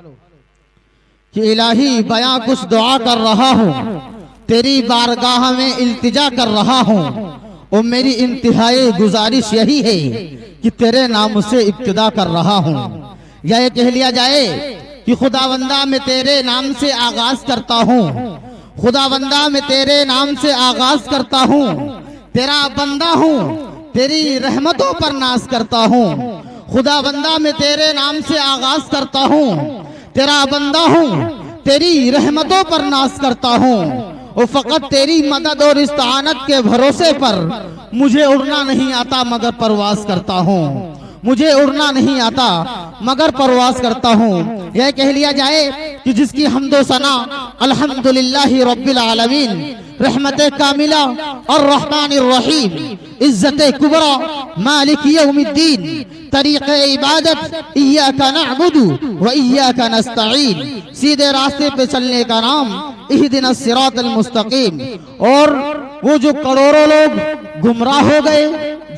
कि इलाही बयां कुछ दुआ कर रहा हूँ, तेरी बारगाह में इल्तिजा कर रहा हूँ, और मेरी इंतहाई गुजारिश यही है कि तेरे नाम से इब्तिदा कर रहा हूँ। या ये कह लिया जाए कि खुदावंदा मैं तेरे नाम से आगाज करता हूँ, खुदावंदा मैं तेरे नाम से आगाज करता हूँ, तेरा बंदा हूँ, तेरी रहमतों पर नाज करता हूँ। खुदावंदा मैं तेरे नाम से आगाज करता हूँ, तेरा बंदा हूँ, तेरी रहमतों पर नाज करता हूँ, और फकत तेरी मदद और इस्तानत के भरोसे पर मुझे उड़ना नहीं आता मगर परवाज करता हूँ, मुझे उड़ना नहीं आता मगर परवाज करता हूँ। यह कह लिया जाए कि जिसकी हम्दो सना अल्हम्दुलिल्लाहि रब्बिल आलमीन, रहमत कामिला और रहमानिर रहीम, इज्जत कुबरा मालिक यौमिद्दीन, तरीक़ इबादत इय्याका नअबुदु व इय्याका नस्तईन, सीधे रास्ते पे चलने का नाम इहदिनस सिरातल मुस्तकीम। और वो जो करोड़ों लोग गुमराह हो गए,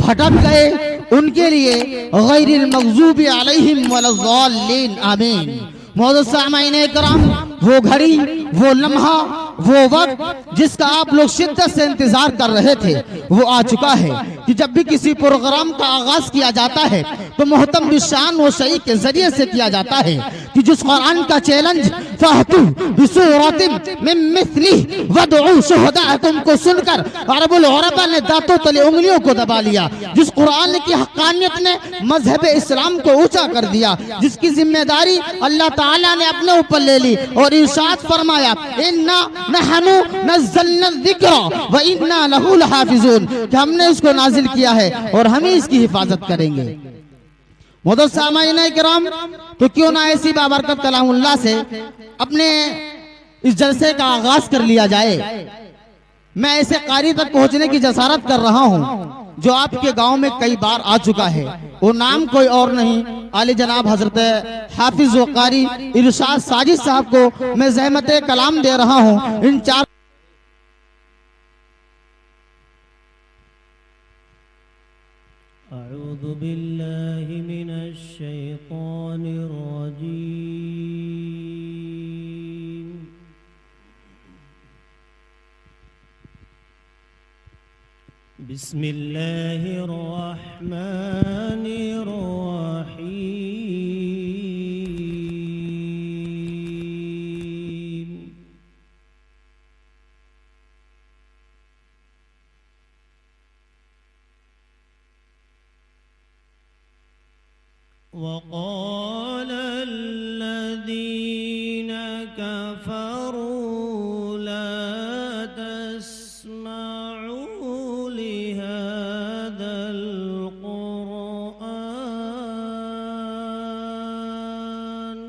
भटक गए, उनके लिए गैरिल मग़ज़ूबि अलैहिम वलज़्ज़ालीन, आमीन। मौजूद सामाईन कराम, वो घड़ी, वो लम्हा, वो वक्त जिसका आप लोग शिद्दत से इंतजार कर रहे थे, वो आ चुका है कि जब भी किसी प्रोग्राम का आगाज किया जाता है तो मोहतम बिशान व शई के जरिए से किया जाता है कि जिस कुरान का चैलेंज फहतु बिसूरतिम मिन मिस्लिही वदउ शुहदाअकुम को सुनकर अरबुल उरबा ने दांतों तले उंगलियों को दबा लिया, जिस कुरान की हक़ानियत ने मजहब इस्लाम को ऊंचा कर दिया, जिसकी जिम्मेदारी अल्लाह ताला ने अपने ऊपर ले ली और इरशाद फरमाया इन्ना नहनु नज़्ज़लना ज़िक्रा व इन्ना लहू लहाफ़िज़ून, कि हमने इसको नाजिल किया है और हम ही इसकी हिफाजत करेंगे। मोहतरम सामाईन किराम, तो क्यों ना ऐसी बाबरकत कलामुल्लाह से अपने इस जलसे का आगाज कर लिया जाए। मैं ऐसे कारी तक पहुंचने की जसारत कर रहा हूं जो आपके गांव में कई बार आ चुका है। वो नाम कोई और नहीं, आली जनाब हजरत हाफिज व कारी इरशाद साजिद साहब को मैं ज़हमत कलाम दे रहा हूं। इन चार अऊज़ु बिल्लाहि मिनश शैतानिर रजीम, बिस्मिल्लाहिर रहमानिर रहीम। वक़ाल अल्लज़ीन कफ़रू ला तस्मऊ लिहाज़ल क़ुरआन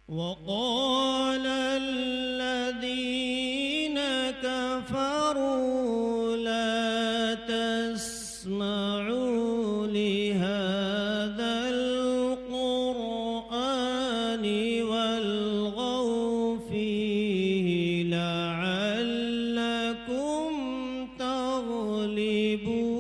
वक़ाल الذين كفروا لا تسمعوا لهذا القرآن والغوا فيه لعلكم تغلبون.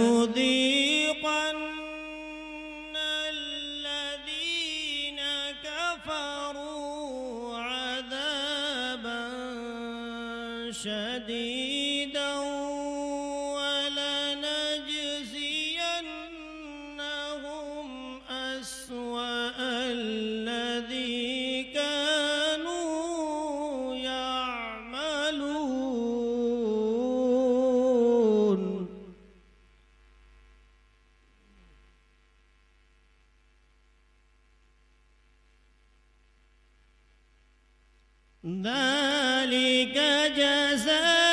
فلنذيقن الذين كفروا عذابا شديدا ولنجزينهم أسوأ الذي كانوا يعملون. ذلك جزاء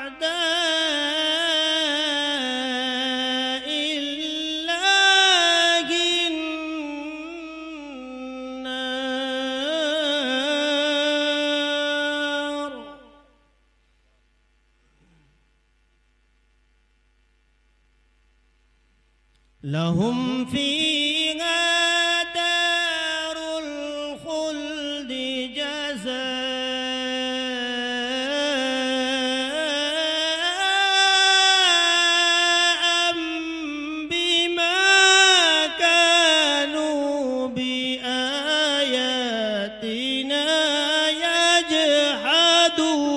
أعداء الله النار لهم فيها دار الخلد جزاء بما كانوا بآياتنا يجحدون.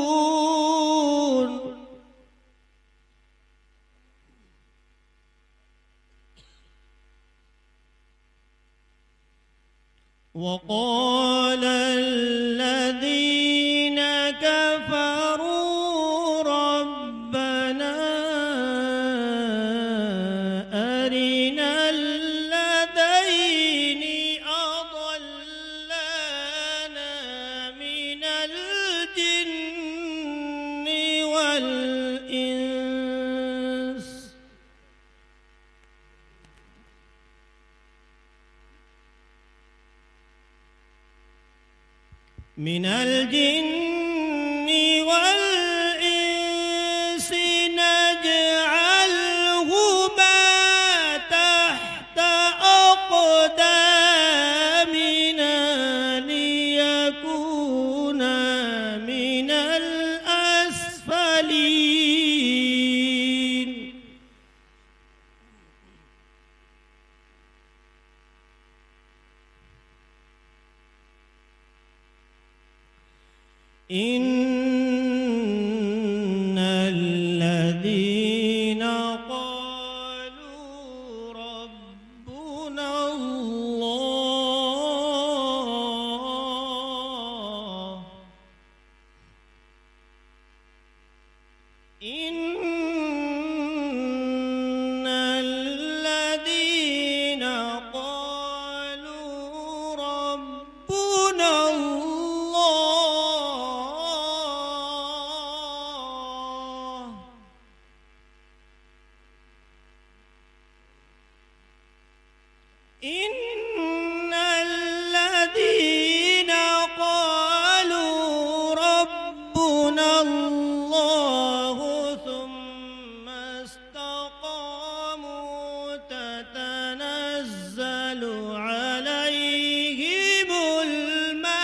وقال الذين كفروا ربنا أرنا الذين أضلانا من الجن والإنس نجعلهما تحت أقدامنا ليكونا من الأسفلين. إن الذين قالوا ربنا الله إن الذين قالوا ربنا إن الذين قالوا ربنا الله ثم استقاموا تتنزل عليهم الملائكة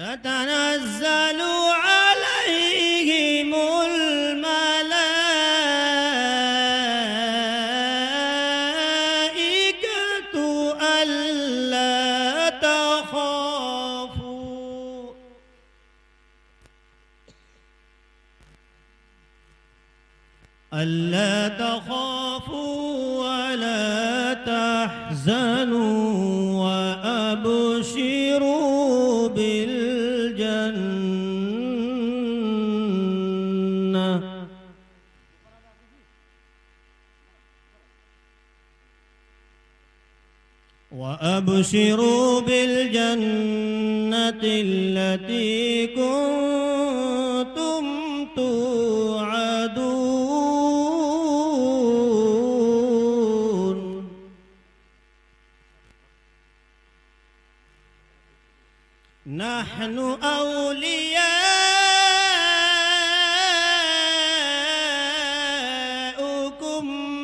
تتنزل عليهم الملائكة ألا تخافوا ولا تحزنوا وأبشروا بالجنة التي كنتم توعدون. نحن أولياؤكم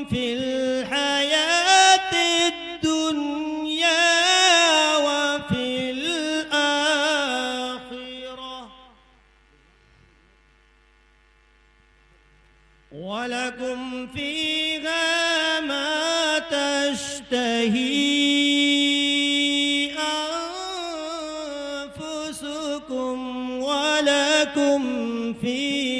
في الحياة الدنيا وفي الآخرة ولكم فيها ما تشتهي ولكم فيها